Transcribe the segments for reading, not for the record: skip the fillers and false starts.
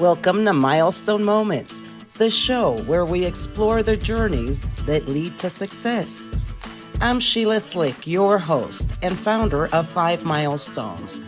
Welcome to Milestone Moments, the show where we explore the journeys that lead to success. I'm Sheila Slick, your host and founder of 5 Milestones.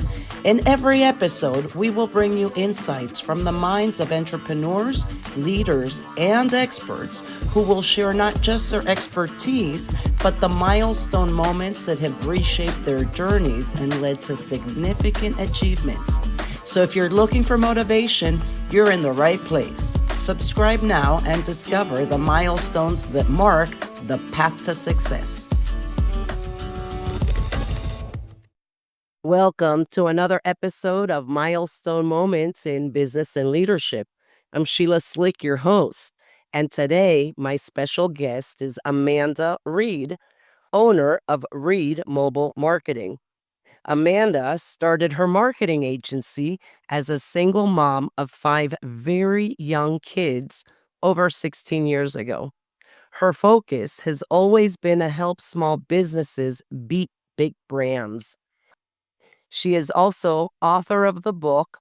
In every episode, we will bring you insights from the minds of entrepreneurs, leaders, and experts who will share not just their expertise, but the milestone moments that have reshaped their journeys and led to significant achievements. So if you're looking for motivation, you're in the right place. Subscribe now and discover the milestones that mark the path to success. Welcome to another episode of Milestone Moments in Business and Leadership. I'm Sheila Slick, your host, and today my special guest is Amanda Reed, owner of Reed Mobile Marketing. Amanda started her marketing agency as a single mom of 5 very young kids over 16 years ago. Her focus has always been to help small businesses beat big brands. She is also author of the book,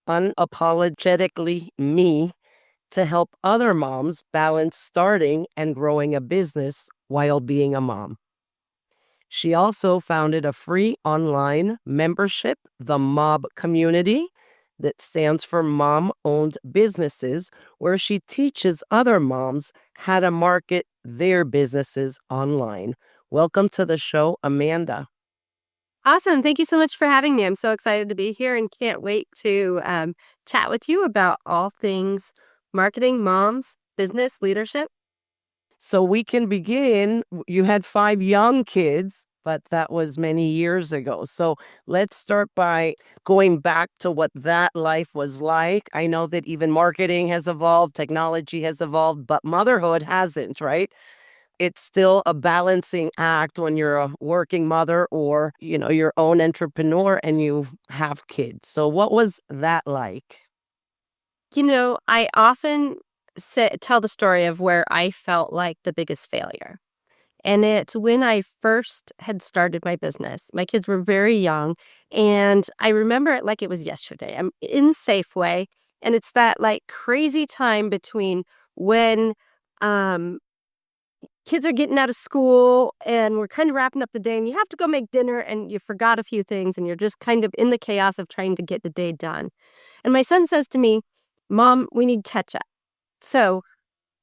Unapologetically Me, to help other moms balance starting and growing a business while being a mom. She also founded a free online membership, the Mob Community, that stands for Mom-Owned Businesses, where she teaches other moms how to market their businesses online. Welcome to the show, Amanda. Awesome. Thank you so much for having me. I'm so excited to be here and can't wait to chat with you about all things marketing, moms, business, leadership. So we can begin. You had 5 young kids, but that was many years ago. So let's start by going back to what that life was like. I know that even marketing has evolved, technology has evolved, but motherhood hasn't, right? It's still a balancing act when you're a working mother or, your own entrepreneur and you have kids. So what was that like? I often tell the story of where I felt like the biggest failure. And it's when I first had started my business. My kids were very young, and I remember it like it was yesterday. I'm in Safeway, and it's that like crazy time between when kids are getting out of school and we're kind of wrapping up the day and you have to go make dinner and you forgot a few things and you're just kind of in the chaos of trying to get the day done. And my son says to me, "Mom, we need ketchup." So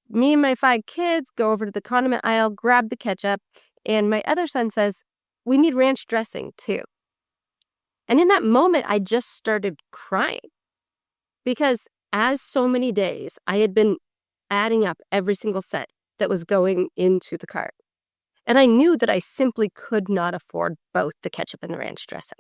me and my 5 kids go over to the condiment aisle, grab the ketchup, and my other son says, "We need ranch dressing too." And in that moment, I just started crying because as so many days, I had been adding up every single cent that was going into the cart. And I knew that I simply could not afford both the ketchup and the ranch dressing.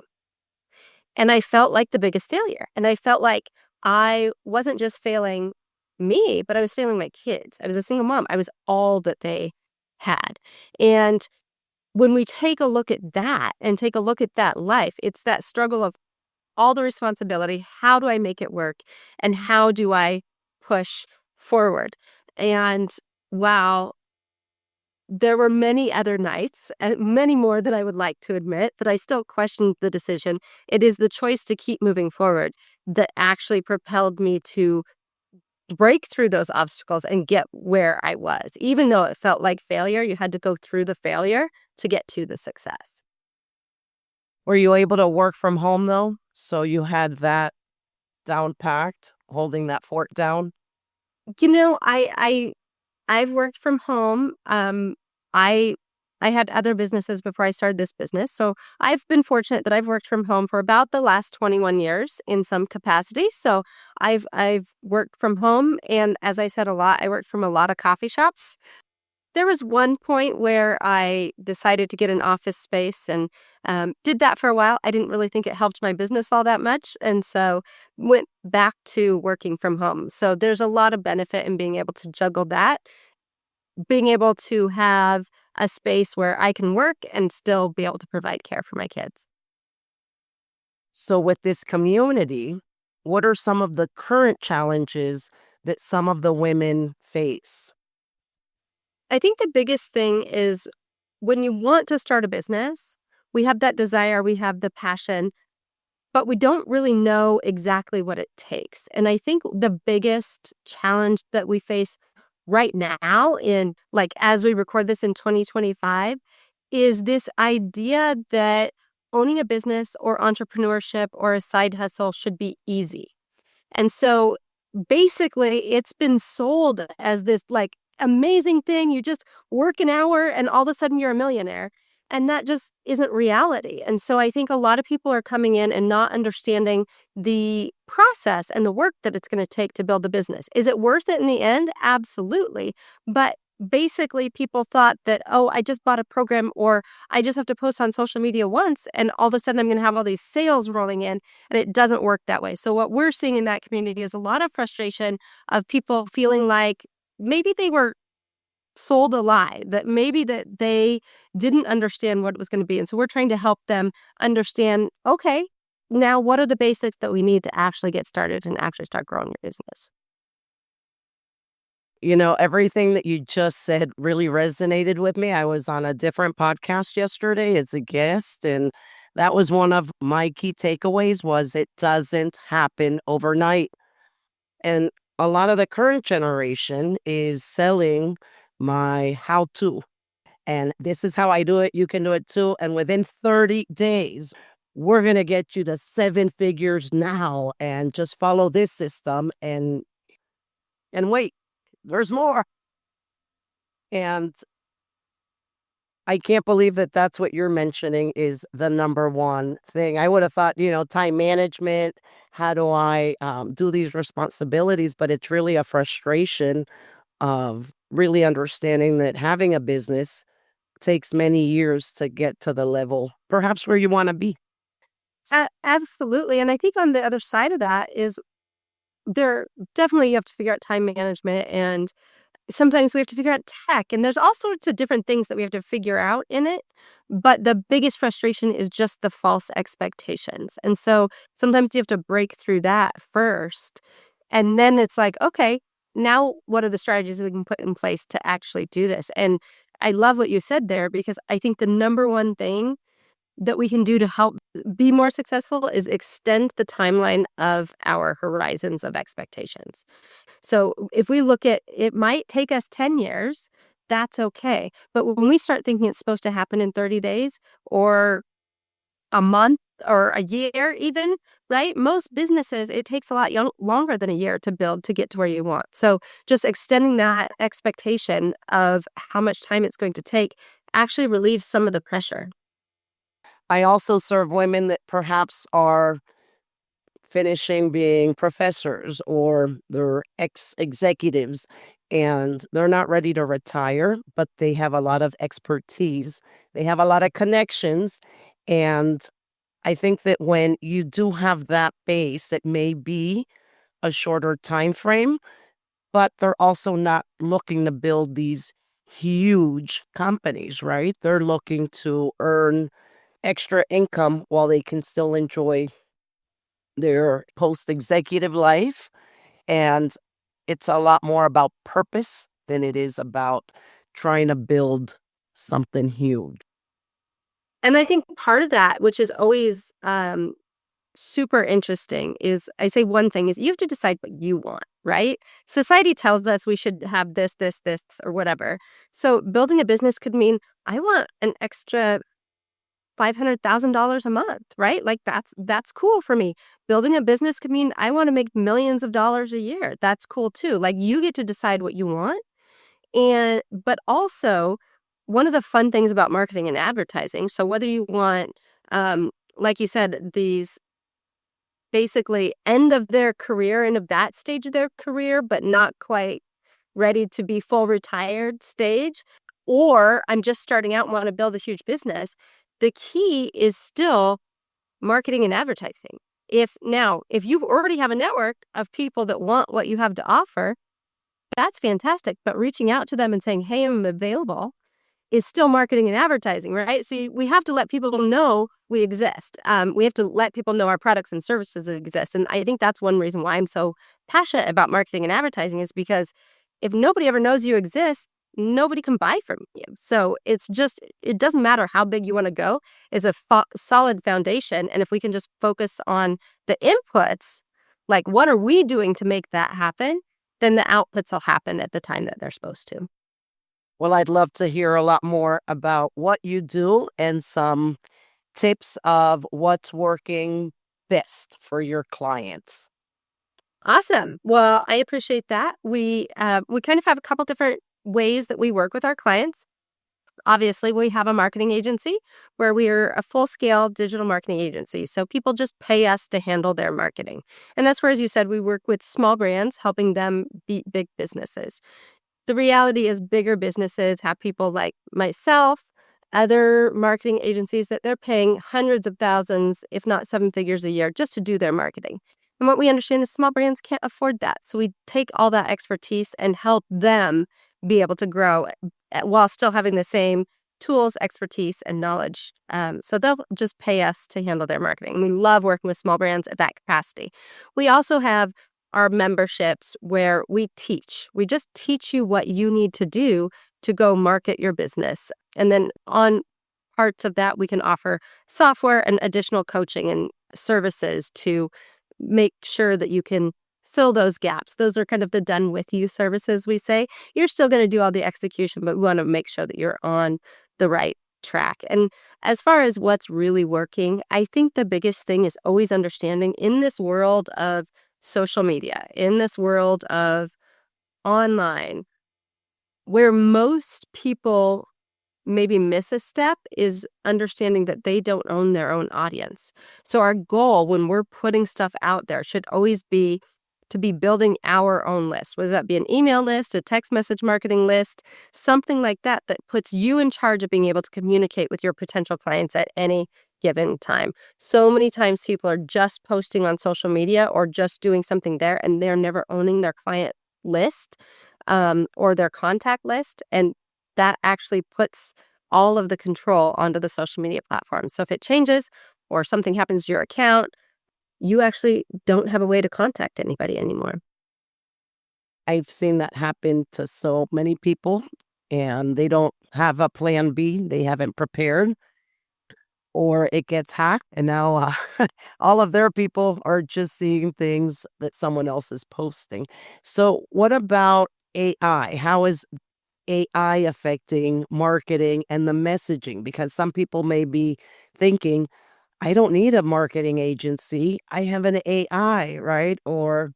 And I felt like the biggest failure. And I felt like I wasn't just failing me, but I was failing my kids. I was a single mom. I was all that they had. And when we take a look at that and take a look at that life, it's that struggle of all the responsibility. How do I make it work? And how do I push forward? And while there were many other nights, many more than I would like to admit, that I still questioned the decision, it is the choice to keep moving forward that actually propelled me to break through those obstacles and get where I was. Even though it felt like failure, you had to go through the failure to get to the success. Were you able to work from home though? So you had that down packed, holding that fort down? I've worked from home. I had other businesses before I started this business. So I've been fortunate that I've worked from home for about the last 21 years in some capacity. So I've worked from home. And as I said a lot, I worked from a lot of coffee shops. There was one point where I decided to get an office space and did that for a while. I didn't really think it helped my business all that much. And so went back to working from home. So there's a lot of benefit in being able to juggle that, being able to have a space where I can work and still be able to provide care for my kids. So with this community, what are some of the current challenges that some of the women face? I think the biggest thing is when you want to start a business, we have that desire, we have the passion, but we don't really know exactly what it takes. And I think the biggest challenge that we face right now in like as we record this in 2025 is this idea that owning a business or entrepreneurship or a side hustle should be easy. And so basically, it's been sold as this like amazing thing. You just work an hour and all of a sudden you're a millionaire. And that just isn't reality. And so I think a lot of people are coming in and not understanding the process and the work that it's going to take to build a business. Is it worth it in the end? Absolutely. But basically, people thought that, oh, I just bought a program or I just have to post on social media once and all of a sudden I'm going to have all these sales rolling in. And it doesn't work that way. So what we're seeing in that community is a lot of frustration of people feeling like maybe they were sold a lie, that maybe that they didn't understand what it was going to be. And so we're trying to help them understand, okay, now what are the basics that we need to actually get started and actually start growing your business? Everything that you just said really resonated with me. I was on a different podcast yesterday as a guest, and that was one of my key takeaways was it doesn't happen overnight. And a lot of the current generation is selling my how to. And this is how I do it. You can do it too. And within 30 days, we're going to get you to 7 figures now and just follow this system and wait, there's more. And I can't believe that that's what you're mentioning is the number one thing. I would have thought, time management, how do I do these responsibilities? But it's really a frustration of really understanding that having a business takes many years to get to the level perhaps where you want to be. Absolutely. And I think on the other side of that is there definitely you have to figure out time management and sometimes we have to figure out tech and there's all sorts of different things that we have to figure out in it. But the biggest frustration is just the false expectations. And so sometimes you have to break through that first. And then it's like, okay, now what are the strategies we can put in place to actually do this? And I love what you said there because I think the number one thing that we can do to help be more successful is extend the timeline of our horizons of expectations. So if we look at it might take us 10 years, that's okay. But when we start thinking it's supposed to happen in 30 days or a month or a year even, right? Most businesses, it takes a lot longer than a year to build to get to where you want. So just extending that expectation of how much time it's going to take actually relieves some of the pressure. I also serve women that perhaps are finishing being professors or they're executives and they're not ready to retire, but they have a lot of expertise. They have a lot of connections. And I think that when you do have that base, it may be a shorter time frame, but they're also not looking to build these huge companies, right? They're looking to earn extra income while they can still enjoy their post executive life. And it's a lot more about purpose than it is about trying to build something huge. And I think part of that, which is always super interesting, is I say one thing is you have to decide what you want, right? Society tells us we should have this, or whatever. So building a business could mean I want an extra $500,000 a month, right? Like that's cool for me. Building a business could mean I want to make millions of dollars a year. That's cool too. Like you get to decide what you want. But also one of the fun things about marketing and advertising, so whether you want like you said, these basically end of their career, end of that stage of their career, but not quite ready to be full retired stage, or I'm just starting out and want to build a huge business, the key is still marketing and advertising. If you already have a network of people that want what you have to offer, that's fantastic. But reaching out to them and saying, hey, I'm available is still marketing and advertising, right? So we have to let people know we exist. We have to let people know our products and services exist. And I think that's one reason why I'm so passionate about marketing and advertising is because if nobody ever knows you exist, nobody can buy from you. So it doesn't matter how big you want to go. It's a solid foundation. And if we can just focus on the inputs, like what are we doing to make that happen, then the outputs will happen at the time that they're supposed to. Well, I'd love to hear a lot more about what you do and some tips of what's working best for your clients. Awesome. Well, I appreciate that. We kind of have a couple different ways that we work with our clients. Obviously, we have a marketing agency where we are a full-scale digital marketing agency. So people just pay us to handle their marketing. And that's where, as you said, we work with small brands, helping them beat big businesses. The reality is bigger businesses have people like myself, other marketing agencies that they're paying hundreds of thousands, if not seven figures a year, just to do their marketing. And what we understand is small brands can't afford that. So we take all that expertise and help them be able to grow while still having the same tools, expertise, and knowledge. So they'll just pay us to handle their marketing. We love working with small brands at that capacity. We also have our memberships where we teach. We just teach you what you need to do to go market your business. And then on parts of that, we can offer software and additional coaching and services to make sure that you can fill those gaps. Those are kind of the done with you services we say. You're still going to do all the execution, but we want to make sure that you're on the right track. And as far as what's really working, I think the biggest thing is always understanding in this world of social media, in this world of online, where most people maybe miss a step is understanding that they don't own their own audience. So our goal when we're putting stuff out there should always be to be building our own list, whether that be an email list, a text message marketing list, something like that, that puts you in charge of being able to communicate with your potential clients at any given time. So many times people are just posting on social media or just doing something there and they're never owning their client list or their contact list. And that actually puts all of the control onto the social media platform. So if it changes or something happens to your account, you actually don't have a way to contact anybody anymore. I've seen that happen to so many people, and they don't have a plan B. They haven't prepared, or it gets hacked, and now all of their people are just seeing things that someone else is posting. So, what about AI? How is AI affecting marketing and the messaging? Because some people may be thinking, I don't need a marketing agency. I have an AI, right? Or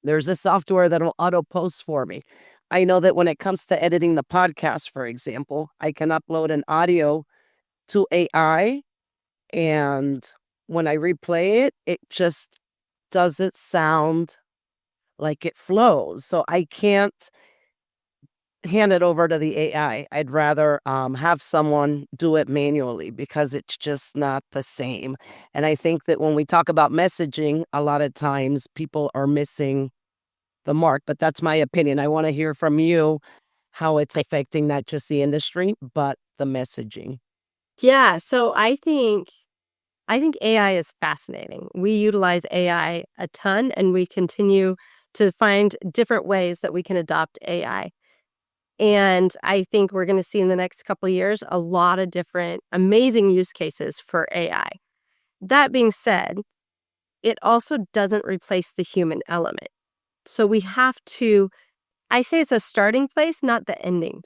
there's a software that'll auto post for me. I know that when it comes to editing the podcast, for example, I can upload an audio to AI, and when I replay it, it just doesn't sound like it flows. So I can't hand it over to the AI. I'd rather have someone do it manually because it's just not the same. And I think that when we talk about messaging, a lot of times people are missing the mark, but that's my opinion. I want to hear from you how it's affecting not just the industry, but the messaging. Yeah, so I think AI is fascinating. We utilize AI a ton and we continue to find different ways that we can adopt AI. And I think we're going to see in the next couple of years a lot of different amazing use cases for AI. That being said, it also doesn't replace the human element. So we have to, I say it's a starting place, not the ending.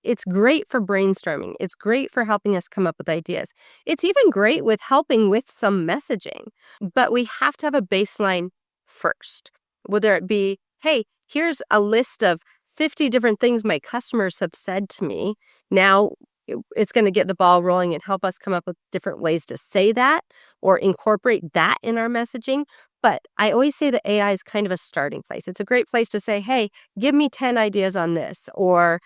It's great for brainstorming. It's great for helping us come up with ideas. It's even great with helping with some messaging. But we have to have a baseline first, whether it be, hey, here's a list of 50 different things my customers have said to me. Now it's going to get the ball rolling and help us come up with different ways to say that or incorporate that in our messaging. But I always say that AI is kind of a starting place. It's a great place to say, hey, give me 10 ideas on this, or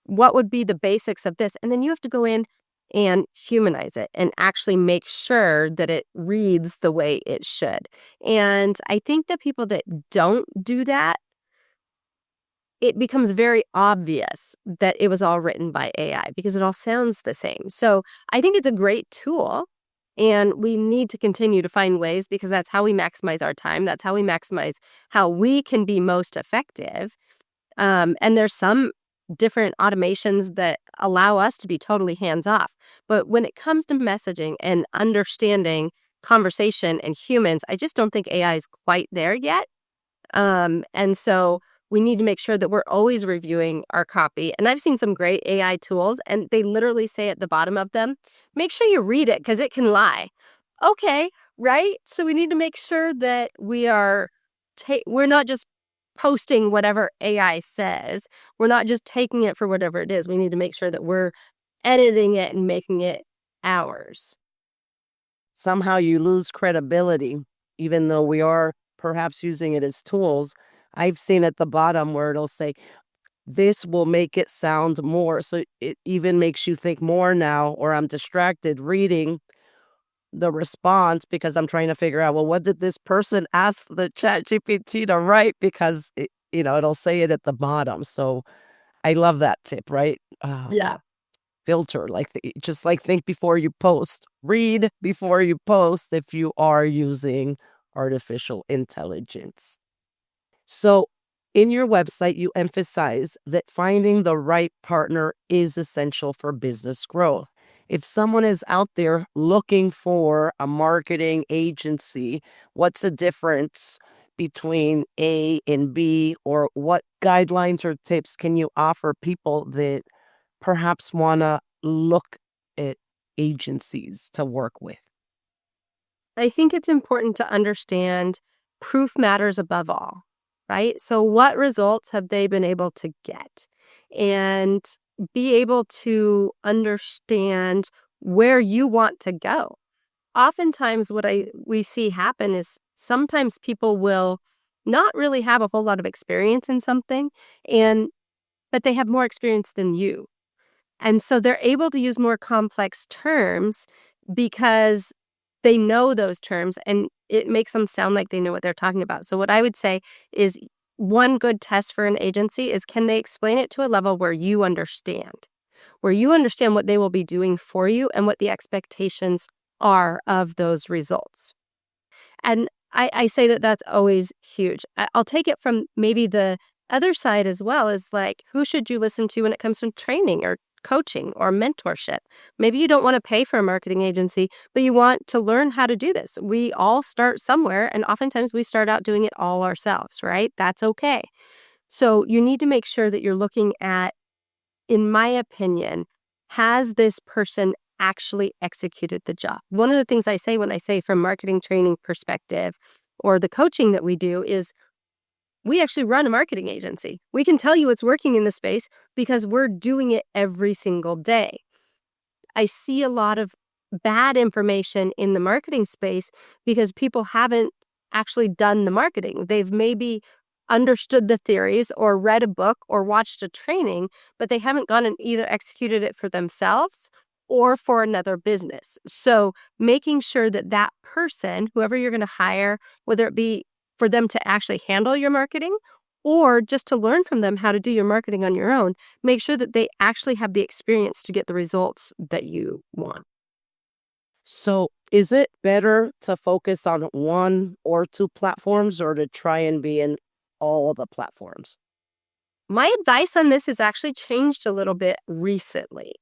what would be the basics of this? And then you have to go in and humanize it and actually make sure that it reads the way it should. And I think that people that don't do that, it becomes very obvious that it was all written by AI because it all sounds the same. So I think it's a great tool. And we need to continue to find ways because that's how we maximize our time. That's how we maximize how we can be most effective. And there's some different automations that allow us to be totally hands off. But when it comes to messaging and understanding conversation and humans, I just don't think AI is quite there yet. And so we need to make sure that we're always reviewing our copy. And I've seen some great AI tools, and they literally say at the bottom of them, make sure you read it because it can lie. Okay, right? So we need to make sure that we're not just posting whatever AI says. We're not just taking it for whatever it is. We need to make sure that we're editing it and making it ours. Somehow you lose credibility, even though we are perhaps using it as tools. I've seen at the bottom where it'll say, this will make it sound more. So it even makes you think more now, or I'm distracted reading the response because I'm trying to figure out, well, what did this person ask the chat GPT to write? Because it'll say it at the bottom. So I love that tip, right? Yeah. Filter, just like think before you post, read before you post if you are using artificial intelligence. So in your website, you emphasize that finding the right partner is essential for business growth. If someone is out there looking for a marketing agency, what's the difference between A and B, or what guidelines or tips can you offer people that perhaps want to look at agencies to work with? I think it's important to understand proof matters above all, right? So, what results have they been able to get? And be able to understand where you want to go. Oftentimes, what we see happen is sometimes people will not really have a whole lot of experience in something, but they have more experience than you. And so they're able to use more complex terms because they know those terms and it makes them sound like they know what they're talking about. So what I would say is one good test for an agency is, can they explain it to a level where you understand what they will be doing for you and what the expectations are of those results. And I say that that's always huge. I'll take it from maybe the other side as well, is like, who should you listen to when it comes to training or coaching or mentorship? Maybe you don't want to pay for a marketing agency, but you want to learn how to do this. We all start somewhere, and oftentimes we start out doing it all ourselves, right? That's okay. So you need to make sure that you're looking at, in my opinion, has this person actually executed the job? One of the things I say when I say from marketing training perspective or the coaching that we do is, we actually run a marketing agency. We can tell you it's working in the space because we're doing it every single day. I see a lot of bad information in the marketing space because people haven't actually done the marketing. They've maybe understood the theories or read a book or watched a training, but they haven't gone and either executed it for themselves or for another business. So making sure that that person, whoever you're going to hire, whether it be for them to actually handle your marketing or just to learn from them how to do your marketing on your own, make sure that they actually have the experience to get the results that you want. So is it better to focus on one or two platforms, or to try and be in all the platforms? My advice on this has actually changed a little bit recently.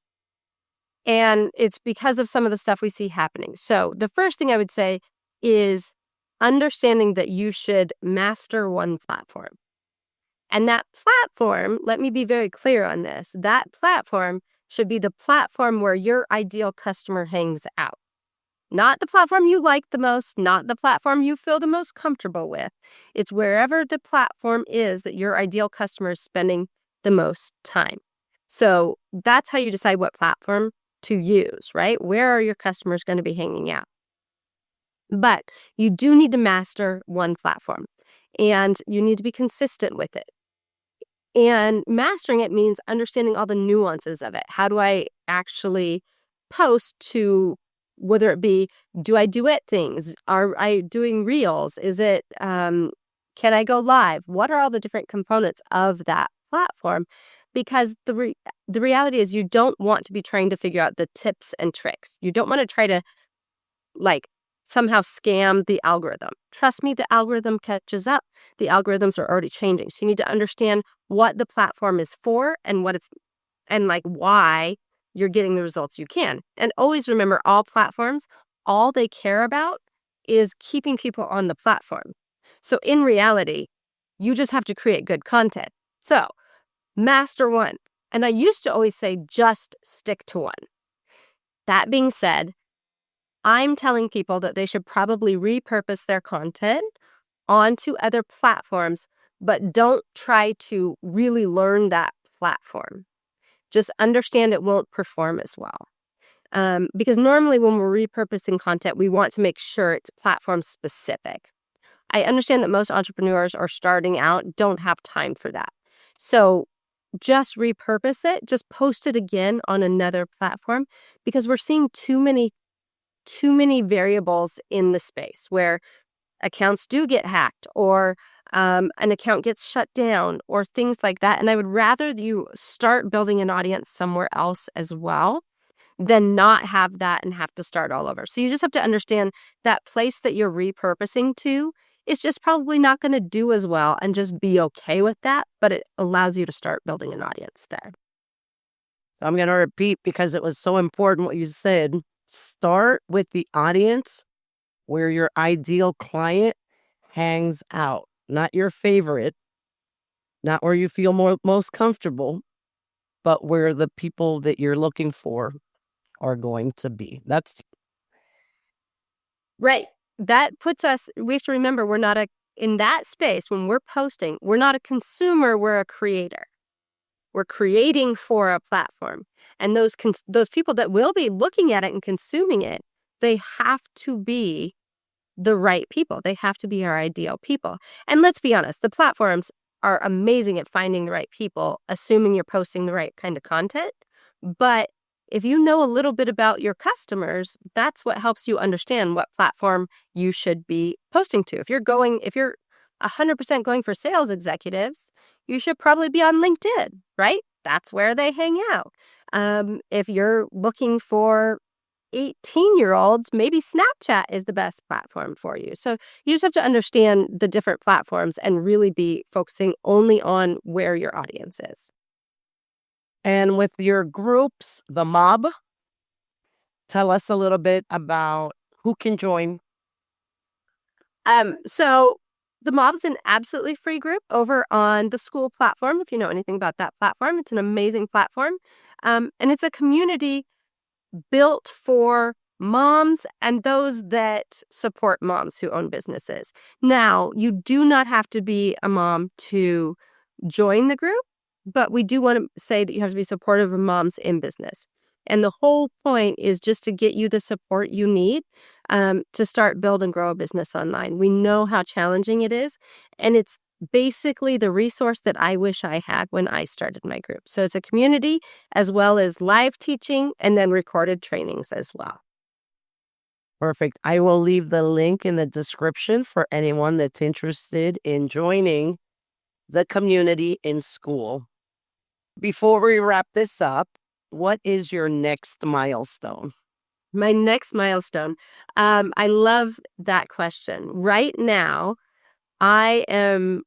And it's because of some of the stuff we see happening. So the first thing I would say is understanding that you should master one platform. And that platform, let me be very clear on this, that platform should be the platform where your ideal customer hangs out. Not the platform you like the most, not the platform you feel the most comfortable with. It's wherever the platform is that your ideal customer is spending the most time. So that's how you decide what platform to use, right? Where are your customers going to be hanging out? But you do need to master one platform, and you need to be consistent with it. And mastering it means understanding all the nuances of it. How do I actually post to, whether it be, do I duet things? Are I doing reels? Can I go live? What are all the different components of that platform? Because the reality is, you don't want to be trying to figure out the tips and tricks. You don't want to try to somehow scam the algorithm. Trust me, the algorithm catches up. the algorithms are already changing. So you need to understand what the platform is for and why you're getting the results you can. And always remember, all platforms, all they care about is keeping people on the platform. So in reality, you just have to create good content. So master one. And I used to always say, just stick to one. That being said, I'm telling people that they should probably repurpose their content onto other platforms, but don't try to really learn that platform. Just understand it won't perform as well. Because normally when we're repurposing content, we want to make sure it's platform specific. I understand that most entrepreneurs are starting out, don't have time for that. So just repurpose it, just post it again on another platform, because we're seeing too many variables in the space where accounts do get hacked, or an account gets shut down, or things like that. And I would rather you start building an audience somewhere else as well than not have that and have to start all over. So you just have to understand that place that you're repurposing to is just probably not going to do as well, and just be okay with that. But it allows you to start building an audience there. So I'm going to repeat, because it was so important what you said. Start with the audience where your ideal client hangs out, not your favorite, not where you feel most comfortable, but where the people that you're looking for are going to be. That's right. That puts us, we have to remember, we're not in that space when we're posting, we're not a consumer, we're a creator. We're creating for a platform. And those people that will be looking at it and consuming it, they have to be the right people. They have to be our ideal people. And let's be honest, the platforms are amazing at finding the right people, assuming you're posting the right kind of content. But if you know a little bit about your customers, that's what helps you understand what platform you should be posting to. If you're 100% going for sales executives, you should probably be on LinkedIn, right? That's where they hang out. If you're looking for 18-year-olds, maybe Snapchat is the best platform for you. So you just have to understand the different platforms and really be focusing only on where your audience is. And with your groups, the mob, tell us a little bit about who can join. So the mob is an absolutely free group over on the school platform. If you know anything about that platform, it's an amazing platform. And it's a community built for moms and those that support moms who own businesses. Now, you do not have to be a mom to join the group, but we do want to say that you have to be supportive of moms in business. And the whole point is just to get you the support you need to start, build, and grow a business online. We know how challenging it is, and it's basically the resource that I wish I had when I started my group. So it's a community as well as live teaching and then recorded trainings as well. Perfect. I will leave the link in the description for anyone that's interested in joining the community in school. Before we wrap this up, what is your next milestone? My next milestone. I love that question. Right now, I am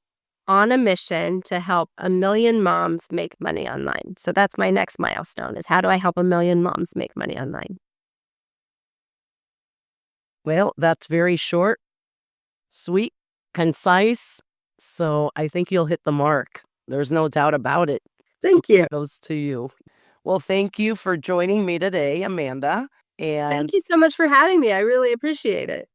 on a mission to help 1 million moms make money online. So that's my next milestone, is how do I help 1 million moms make money online? Well, that's very short, sweet, concise. So I think you'll hit the mark. There's no doubt about it. Thank you. Kudos to you. Well, thank you for joining me today, Amanda. And thank you so much for having me. I really appreciate it.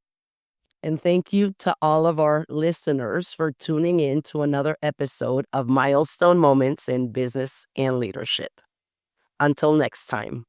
And thank you to all of our listeners for tuning in to another episode of Milestone Moments in Business and Leadership. Until next time.